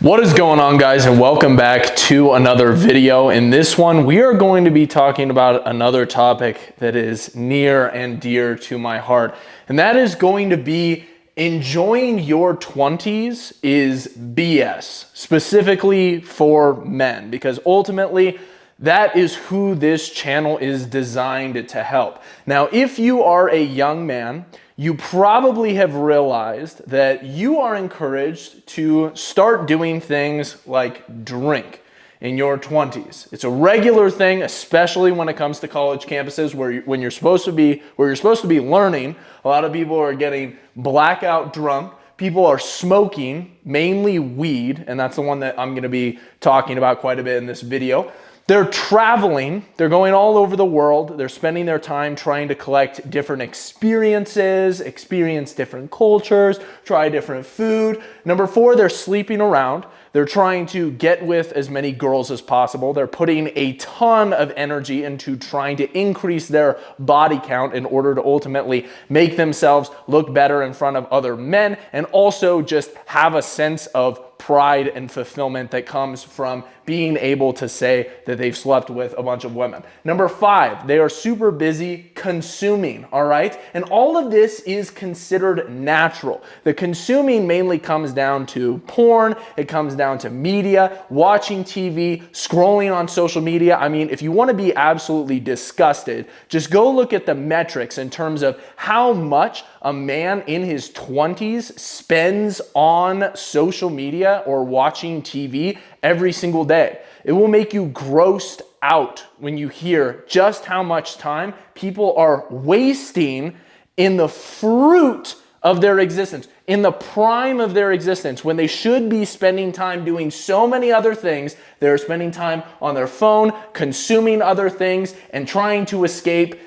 What is going on, guys, and welcome back to another video. In this one, we are going to be talking about another topic that is near and dear to my heart, and that is going to be enjoying your 20s is BS, specifically for men, because ultimately that is who this channel is designed to help. Now, if you are a young man, you probably have realized that you are encouraged to start doing things like drink in your 20s. It's a regular thing, especially when it comes to college campuses when you're supposed to be learning. A lot of people are getting blackout drunk. People are smoking, mainly weed, and that's the one that I'm going to be talking about quite a bit in this video. They're traveling, they're going all over the world, they're spending their time trying to collect different experiences, experience different cultures, try different food. Number 4, they're sleeping around. They're trying to get with as many girls as possible. They're putting a ton of energy into trying to increase their body count in order to ultimately make themselves look better in front of other men, and also just have a sense of pride and fulfillment that comes from being able to say that they've slept with a bunch of women. Number 5, they are super busy consuming, all right? And all of this is considered natural. The consuming mainly comes down to porn, it comes down to media, watching TV, scrolling on social media. I mean, if you want to be absolutely disgusted, just go look at the metrics in terms of how much a man in his 20s spends on social media or watching TV every single day. It will make you grossed out when you hear just how much time people are wasting in the fruit of their existence, in the prime of their existence, when they should be spending time doing so many other things. They're spending time on their phone, consuming other things, and trying to escape.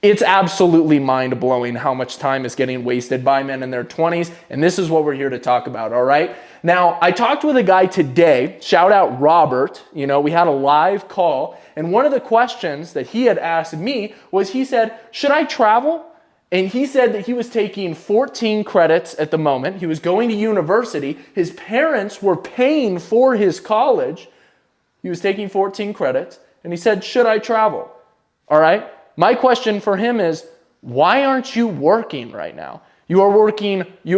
It's absolutely mind-blowing how much time is getting wasted by men in their 20s, and this is what we're here to talk about, all right? Now, I talked with a guy today, shout out Robert, we had a live call, and one of the questions that he had asked me was, he said, should I travel? And he said that he was taking 14 credits at the moment. He was going to university. His parents were paying for his college. He was taking 14 credits, and he said, should I travel? All right? My question for him is, why aren't you working right now? You are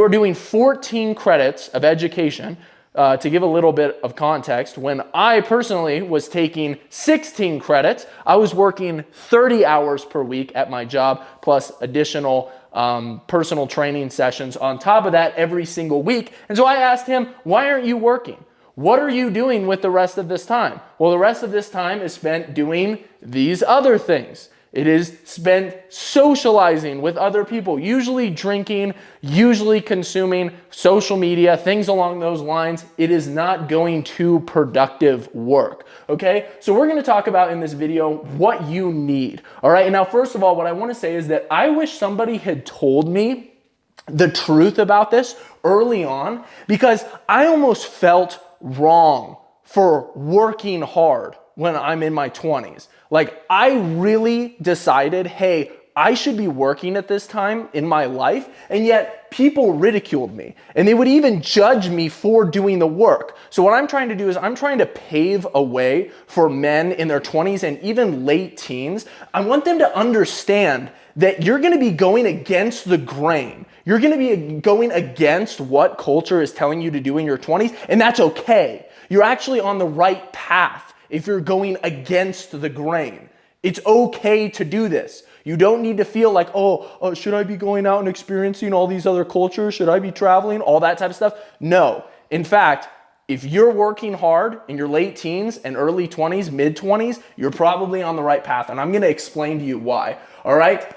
doing 14 credits of education. To give a little bit of context, when I personally was taking 16 credits, I was working 30 hours per week at my job, plus additional personal training sessions on top of that every single week. And so I asked him, why aren't you working? What are you doing with the rest of this time? Well, the rest of this time is spent doing these other things. It is spent socializing with other people, usually drinking, usually consuming social media, things along those lines. It is not going to productive work, okay? So we're gonna talk about in this video what you need, all right? And now, first of all, what I wanna say is that I wish somebody had told me the truth about this early on, because I almost felt wrong for working hard when I'm in my 20s. Like, I really decided, hey, I should be working at this time in my life, and yet people ridiculed me, and they would even judge me for doing the work. So what I'm trying to do is I'm trying to pave a way for men in their 20s and even late teens. I want them to understand that you're gonna be going against the grain. You're gonna be going against what culture is telling you to do in your 20s, and that's okay. You're actually on the right path if you're going against the grain. It's okay to do this. You don't need to feel like, oh, should I be going out and experiencing all these other cultures? Should I be traveling? All that type of stuff. No. In fact, if you're working hard in your late teens and early 20s, mid 20s, you're probably on the right path. And I'm going to explain to you why. All right?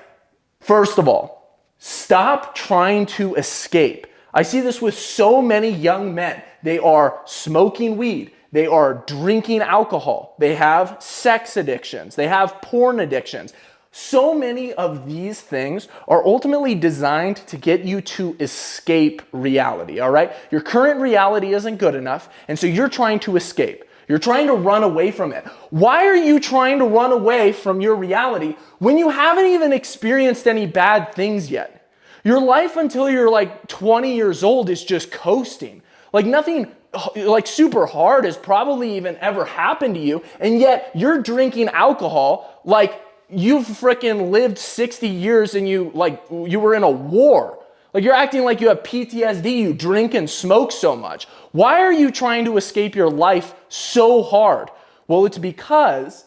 First of all, stop trying to escape. I see this with so many young men. They are smoking weed. They are drinking alcohol. They have sex addictions. They have porn addictions. So many of these things are ultimately designed to get you to escape reality, all right? Your current reality isn't good enough, and so you're trying to escape. You're trying to run away from it. Why are you trying to run away from your reality when you haven't even experienced any bad things yet? Your life until you're like 20 years old is just coasting. Like nothing like super hard has probably even ever happened to you, and yet you're drinking alcohol like you've freaking lived 60 years and you were in a war. Like you're acting like you have PTSD, you drink and smoke so much. Why are you trying to escape your life so hard? Well, it's because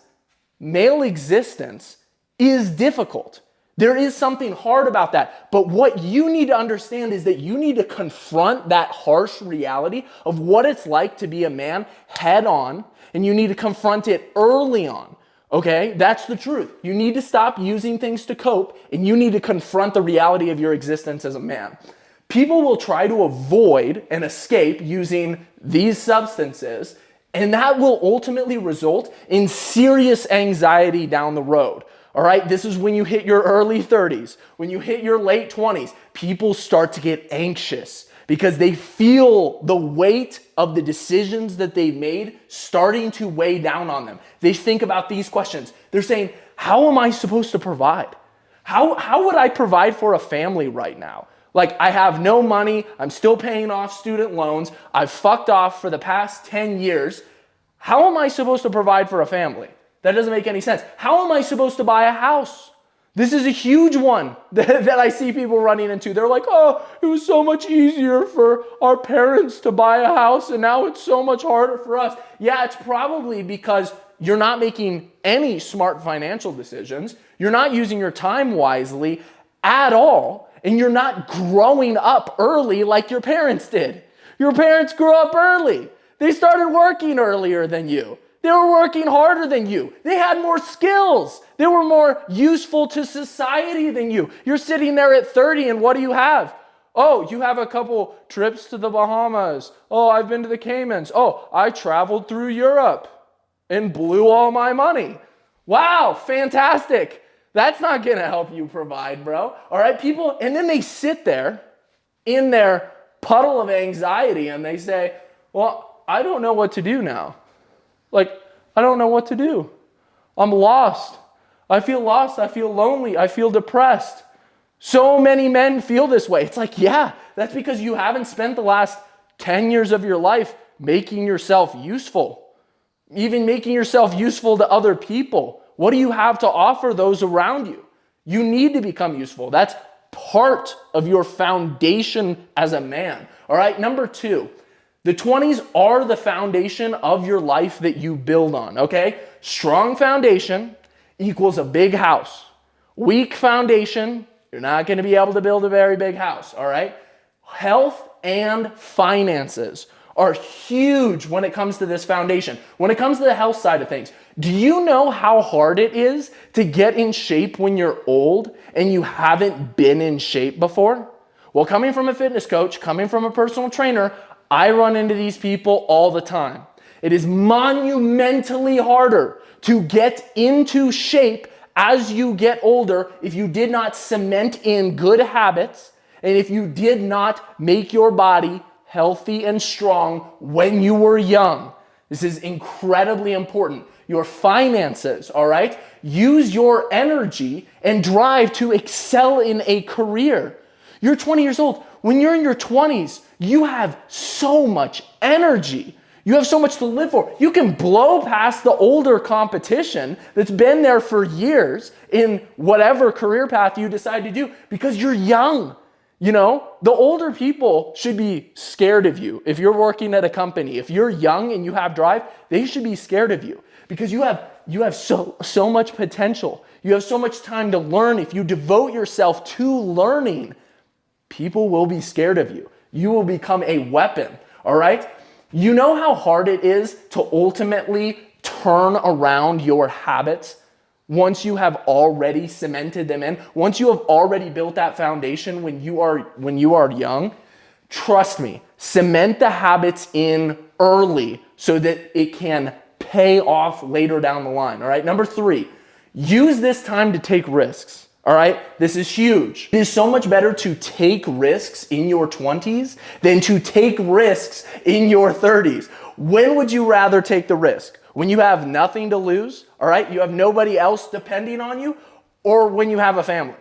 male existence is difficult. There is something hard about that. But what you need to understand is that you need to confront that harsh reality of what it's like to be a man head on, and you need to confront it early on. Okay? That's the truth. You need to stop using things to cope, and you need to confront the reality of your existence as a man. People will try to avoid and escape using these substances, and that will ultimately result in serious anxiety down the road. All right, this is when you hit your early 30s, when you hit your late 20s, people start to get anxious because they feel the weight of the decisions that they've made starting to weigh down on them. They think about these questions. They're saying, how am I supposed to provide? How would I provide for a family right now? Like, I have no money, I'm still paying off student loans, I've fucked off for the past 10 years. How am I supposed to provide for a family? That doesn't make any sense. How am I supposed to buy a house? This is a huge one that I see people running into. They're like, oh, it was so much easier for our parents to buy a house and now it's so much harder for us. Yeah, it's probably because you're not making any smart financial decisions. You're not using your time wisely at all. And you're not growing up early like your parents did. Your parents grew up early. They started working earlier than you. They were working harder than you. They had more skills. They were more useful to society than you. You're sitting there at 30 and what do you have? Oh, you have a couple trips to the Bahamas. Oh, I've been to the Caymans. Oh, I traveled through Europe and blew all my money. Wow, fantastic. That's not going to help you provide, bro. All right, people, and then they sit there in their puddle of anxiety and they say, well, I don't know what to do now. Like, I don't know what to do. I'm lost. I feel lost. I feel lonely. I feel depressed. So many men feel this way. It's like, yeah, that's because you haven't spent the last 10 years of your life making yourself useful, even making yourself useful to other people. What do you have to offer those around you? You need to become useful. That's part of your foundation as a man. All right, number 2. The 20s are the foundation of your life that you build on, okay? Strong foundation equals a big house. Weak foundation, you're not going to be able to build a very big house, all right? Health and finances are huge when it comes to this foundation. When it comes to the health side of things, do you know how hard it is to get in shape when you're old and you haven't been in shape before? Well, coming from a fitness coach, coming from a personal trainer, I run into these people all the time. It is monumentally harder to get into shape as you get older if you did not cement in good habits and if you did not make your body healthy and strong when you were young. This is incredibly important. Your finances, all right? Use your energy and drive to excel in a career. You're 20 years old. When you're in your 20s, you have so much energy. You have so much to live for. You can blow past the older competition that's been there for years in whatever career path you decide to do because you're young. You know, the older people should be scared of you. If you're working at a company, if you're young and you have drive, they should be scared of you because you have so much potential. You have so much time to learn. If you devote yourself to learning, people will be scared of you. You will become a weapon, all right? You know how hard it is to ultimately turn around your habits once you have already cemented them in, once you have already built that foundation when you are young. Trust me, cement the habits in early so that it can pay off later down the line, all right? Number 3, use this time to take risks. All right, this is huge. It is so much better to take risks in your 20s than to take risks in your 30s. When would you rather take the risk? When you have nothing to lose, all right? You have nobody else depending on you, or when you have a family,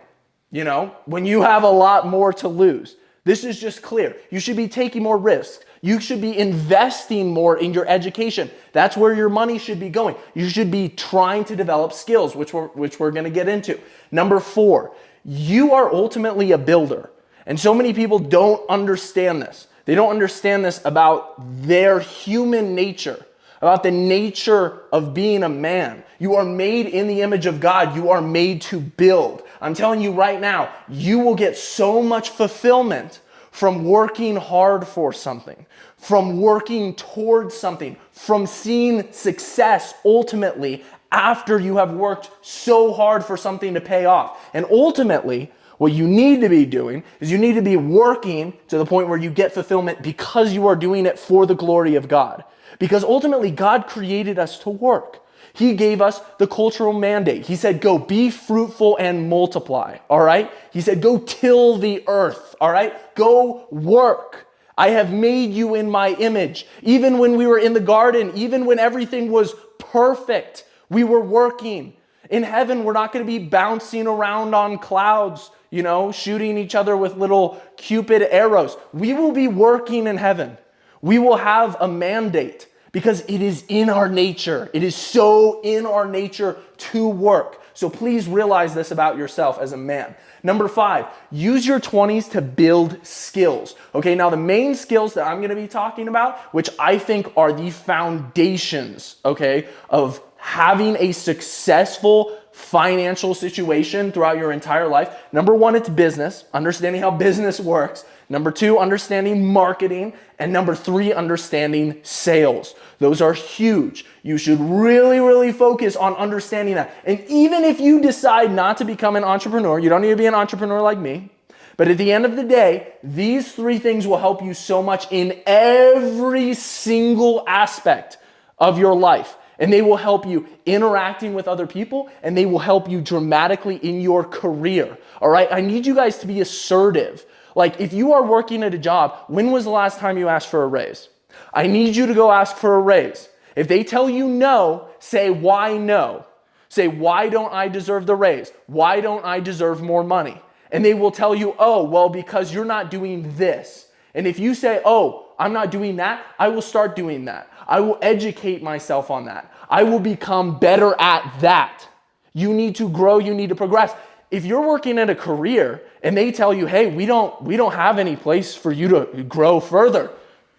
when you have a lot more to lose. This is just clear. You should be taking more risks. You should be investing more in your education. That's where your money should be going. You should be trying to develop skills, which we're going to get into. Number 4, you are ultimately a builder. And so many people don't understand this. They don't understand this about their human nature, about the nature of being a man. You are made in the image of God. You are made to build. I'm telling you right now, you will get so much fulfillment from working hard for something, from working towards something, from seeing success ultimately after you have worked so hard for something to pay off. And ultimately, what you need to be doing is you need to be working to the point where you get fulfillment because you are doing it for the glory of God. Because ultimately, God created us to work. He gave us the cultural mandate. He said, go be fruitful and multiply, all right? He said, go till the earth, all right? Go work. I have made you in my image. Even when we were in the garden, even when everything was perfect, we were working. In heaven, we're not going to be bouncing around on clouds, shooting each other with little Cupid arrows. We will be working in heaven. We will have a mandate because it is in our nature. It is so in our nature to work. So please realize this about yourself as a man. Number 5, use your 20s to build skills. Okay, now the main skills that I'm going to be talking about, which I think are the foundations, okay, of having a successful financial situation throughout your entire life. Number 1, it's business, understanding how business works. Number 2, understanding marketing. And number 3, understanding sales. Those are huge. You should really, really focus on understanding that. And even if you decide not to become an entrepreneur, you don't need to be an entrepreneur like me. But at the end of the day, these 3 things will help you so much in every single aspect of your life. And they will help you interacting with other people, and they will help you dramatically in your career. All right? I need you guys to be assertive. Like, if you are working at a job, when was the last time you asked for a raise? I need you to go ask for a raise. If they tell you no, say, why no? Say, why don't I deserve the raise? Why don't I deserve more money? And they will tell you, oh, well, because you're not doing this. And if you say, oh, I'm not doing that, I will start doing that. I will educate myself on that. I will become better at that. You need to grow, you need to progress. If you're working in a career and they tell you, hey, we don't have any place for you to grow further,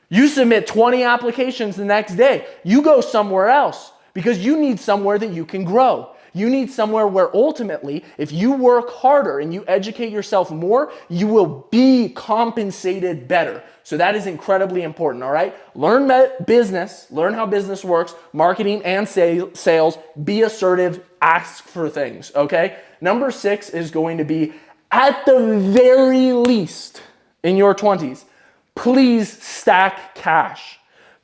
you submit 20 applications the next day. You go somewhere else because you need somewhere that you can grow. You need somewhere where ultimately, if you work harder and you educate yourself more, you will be compensated better. So that is incredibly important, all right? Learn business, learn how business works, marketing and sales, be assertive, ask for things, okay? Number 6 is going to be, at the very least, in your 20s, please stack cash.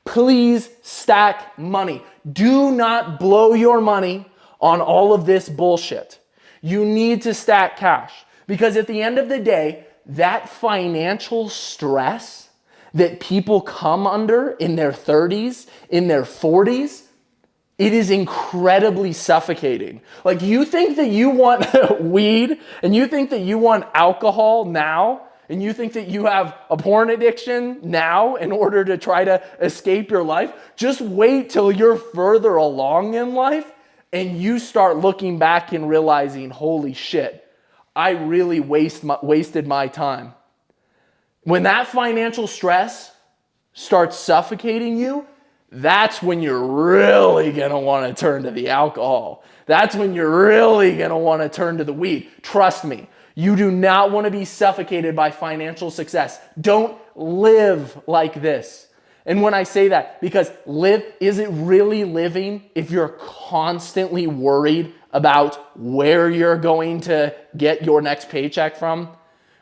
Please stack money. Do not blow your money on all of this bullshit. You need to stack cash because at the end of the day, that financial stress that people come under in their 30s, in their 40s, it is incredibly suffocating. Like, you think that you want weed and you think that you want alcohol now, and you think that you have a porn addiction now in order to try to escape your life. Just wait till you're further along in life and you start looking back and realizing, holy shit, I really wasted my time. When that financial stress starts suffocating you, that's when you're really gonna wanna turn to the alcohol. That's when you're really gonna wanna turn to the weed. Trust me, you do not wanna be suffocated by financial success. Don't live like this. And when I say that, because is it really living if you're constantly worried about where you're going to get your next paycheck from?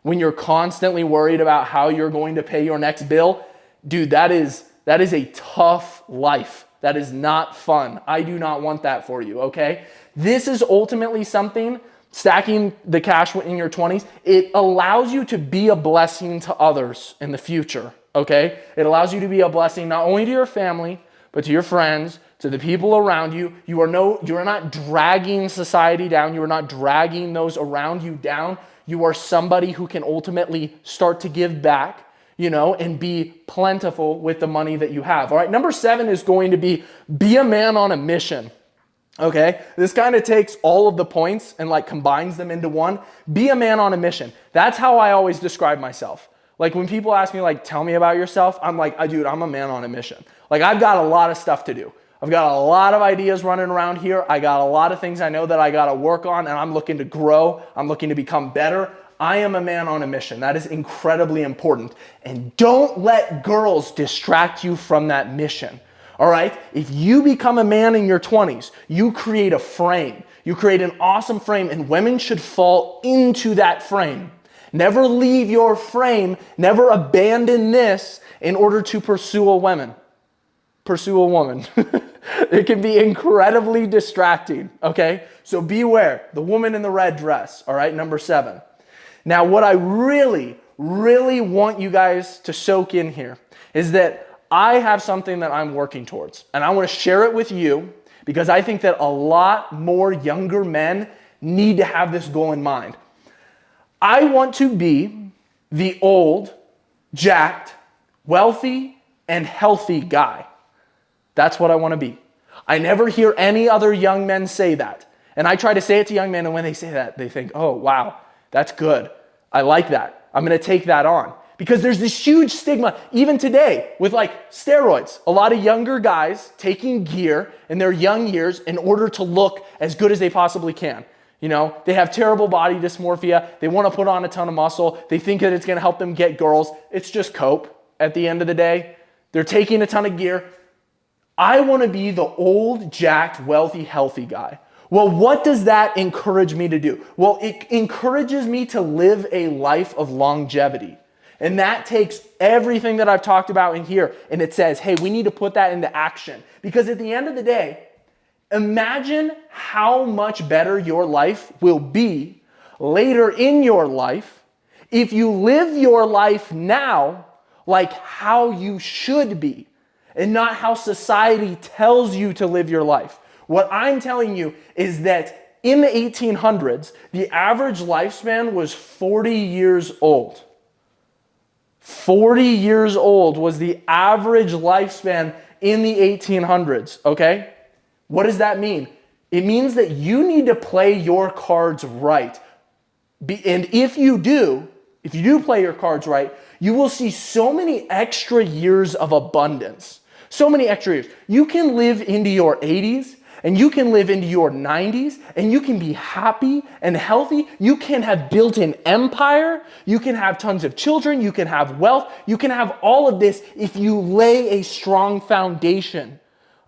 When you're constantly worried about how you're going to pay your next bill? Dude, that is a tough life. That is not fun. I do not want that for you, okay? This is ultimately something, stacking the cash in your 20s, it allows you to be a blessing to others in the future, okay? It allows you to be a blessing not only to your family, but to your friends, to the people around you. You are not dragging society down. You are not dragging those around you down. You are somebody who can ultimately start to give back. and be plentiful with the money that you have. All right, number 7 is going to be a man on a mission. Okay, this kind of takes all of the points and like combines them into one. Be a man on a mission. That's how I always describe myself. Like when people ask me like, tell me about yourself, I'm like, dude, I'm a man on a mission. Like I've got a lot of stuff to do. I've got a lot of ideas running around here. I got a lot of things I know that I got to work on, and I'm looking to grow. I'm looking to become better. I am a man on a mission. That is incredibly important. And don't let girls distract you from that mission. All right? If you become a man in your 20s, you create a frame. You create an awesome frame, and women should fall into that frame. Never leave your frame. Never abandon this in order to pursue a woman. It can be incredibly distracting, okay? So beware, the woman in the red dress, all right, number 7. Now, what I really, really want you guys to soak in here is that I have something that I'm working towards, and I want to share it with you because I think that a lot more younger men need to have this goal in mind. I want to be the old, jacked, wealthy, and healthy guy. That's what I want to be. I never hear any other young men say that. And I try to say it to young men, and when they say that, they think, oh, wow, that's good. I like that. I'm going to take that on. Because there's this huge stigma, even today, with like steroids. A lot of younger guys taking gear in their young years in order to look as good as they possibly can. They have terrible body dysmorphia. They want to put on a ton of muscle. They think that it's going to help them get girls. It's just cope at the end of the day. They're taking a ton of gear. I want to be the old, jacked, wealthy, healthy guy. Well, what does that encourage me to do? Well, it encourages me to live a life of longevity. And that takes everything that I've talked about in here, and it says, hey, we need to put that into action. Because at the end of the day, imagine how much better your life will be later in your life if you live your life now like how you should be and not how society tells you to live your life. What I'm telling you is that in the 1800s, the average lifespan was 40 years old. 40 years old was the average lifespan in the 1800s, okay? What does that mean? It means that you need to play your cards right. And if you do play your cards right, you will see so many extra years of abundance. So many extra years. You can live into your 80s, and you can live into your 90s, and you can be happy and healthy. You can have built an empire. You can have tons of children. You can have wealth. You can have all of this if you lay a strong foundation,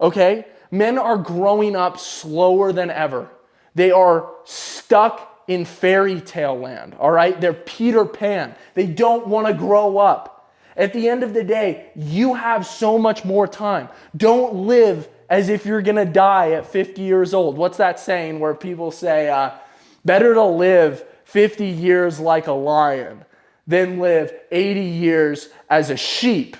okay? Men are growing up slower than ever. They are stuck in fairy tale land, all right? They're Peter Pan. They don't want to grow up. At the end of the day, you have so much more time. Don't live as if you're going to die at 50 years old. What's that saying where people say, better to live 50 years like a lion than live 80 years as a sheep?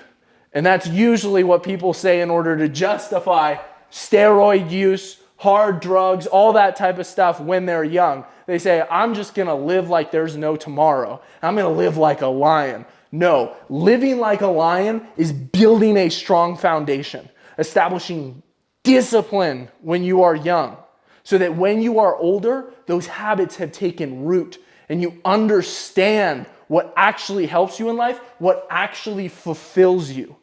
And that's usually what people say in order to justify steroid use, hard drugs, all that type of stuff when they're young. They say, I'm just going to live like there's no tomorrow. I'm going to live like a lion. No, living like a lion is building a strong foundation, establishing discipline when you are young, so that when you are older, those habits have taken root and you understand what actually helps you in life, what actually fulfills you.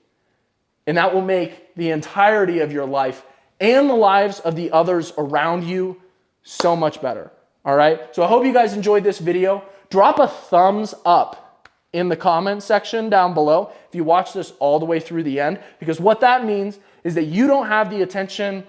And that will make the entirety of your life and the lives of the others around you so much better. All right? So I hope you guys enjoyed this video. Drop a thumbs up in the comment section down below if you watch this all the way through the end, because what that means is that you don't have the attention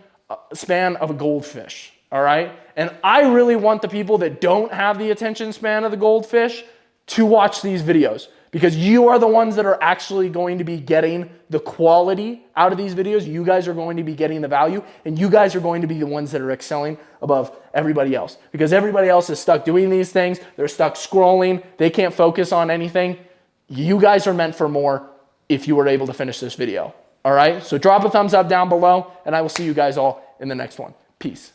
span of a goldfish, all right? And I really want the people that don't have the attention span of the goldfish to watch these videos, because you are the ones that are actually going to be getting the quality out of these videos. You guys are going to be getting the value, and you guys are going to be the ones that are excelling above everybody else, because everybody else is stuck doing these things. They're stuck scrolling. They can't focus on anything. You guys are meant for more if you were able to finish this video. All right, so drop a thumbs up down below, and I will see you guys all in the next one. Peace.